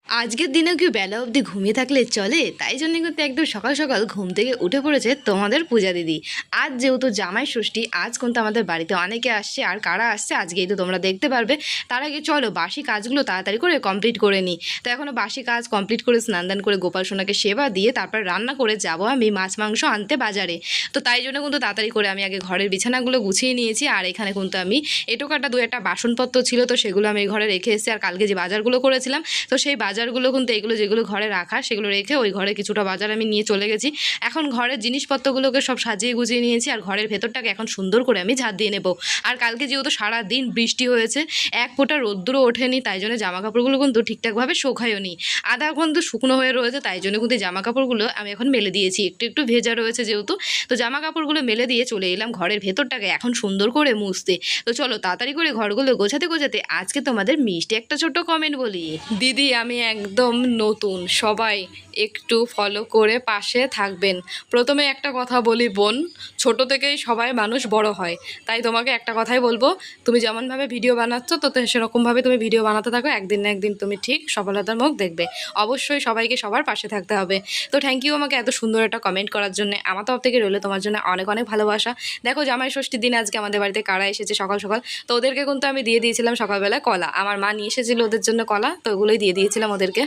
আজকের দিনেও কি বেলা অবধি ঘুমিয়ে থাকলে চলে? তাই জন্য কিন্তু একদম সকাল সকাল ঘুম থেকে উঠে পড়েছে তোমাদের পূজা দিদি। আজ যেহেতু জামাই ষষ্ঠী, আজ কিন্তু আমাদের বাড়িতে অনেকে আসছে, আর কারা আসছে আজকেই তো তোমরা দেখতে পারবে। তার আগে চলো বাসি কাজগুলো তাড়াতাড়ি করে কমপ্লিট করে নিই। তো এখনও বাসি কাজ কমপ্লিট করে স্নান দান করে গোপাল সোনাকে সেবা দিয়ে তারপর রান্না করে যাব আমি মাছ মাংস আনতে বাজারে। তো তাই জন্য কিন্তু তাড়াতাড়ি করে আমি আগে ঘরের বিছানাগুলো গুছিয়ে নিয়েছি, আর এখানে কিন্তু আমি এটোকাটা দু একটা বাসনপত্র ছিল, তো সেগুলো আমি ঘরে রেখে এসেছি। আর কালকে যে বাজারগুলো করেছিলাম, তো সেই বাজারগুলো কিন্তু এগুলো যেগুলো ঘরে রাখা সেগুলো রেখে ওই ঘরে কিছুটা বাজার আমি নিয়ে চলে গেছি। এখন ঘরের জিনিসপত্রগুলোকে সব সাজিয়ে গুছিয়ে নিয়েছি, আর ঘরের ভেতরটাকে এখন সুন্দর করে আমি ঝাঁট দিয়ে নেব। আর কালকে যেহেতু সারা দিন বৃষ্টি হয়েছে, এক ফোঁটা রোদ্দুরও ওঠেনি, তাই জন্য জামা কাপড়গুলো কিন্তু ঠিকঠাকভাবে শোকায়ও নি, আধা কিন্তু শুকনো হয়ে রয়েছে। তাই জন্য কিন্তু জামা কাপড়গুলো আমি এখন মেলে দিয়েছি, একটু একটু ভেজা রয়েছে যেহেতু। তো জামা কাপড়গুলো মেলে দিয়ে চলে এলাম ঘরের ভেতরটাকে এখন সুন্দর করে মুছতে। তো চলো তাড়াতাড়ি করে ঘরগুলো গোছাতে গোছাতে আজকে তোমাদের মিষ্টি একটা ছোট্ট কমেন্ট বলি। দিদি আমি একদম নতুন, সবাই একটু ফলো করে পাশে থাকবেন। প্রথমে একটা কথা বলি বোন, ছোট থেকেই সবাই মানুষ বড় হয়, তাই তোমাকে একটা কথাই বলবো, তুমি যেমনভাবে ভিডিও বানাচ্ছ তো সেরকমভাবে তুমি ভিডিও বানাতে থাকো, একদিন না একদিন তুমি ঠিক সফলতার মুখ দেখবে। অবশ্যই সবাইকে সবার পাশে থাকতে হবে। তো থ্যাংক ইউ আমাকে এত সুন্দর একটা কমেন্ট করার জন্য, আমার তরফ থেকে রইলো তোমার জন্য অনেক অনেক ভালোবাসা। দেখো জামাই ষষ্ঠীর দিন আজকে আমাদের বাড়িতে কারা এসেছে সকাল সকাল, তো ওদেরকে কিন্তু আমি দিয়ে দিয়েছিলাম সকালবেলা কলা, আমার মা নিয়ে এসেছিলো ওদের জন্য কলা, তো ওগুলোই দিয়ে দিয়েছিলাম ওদেরকে।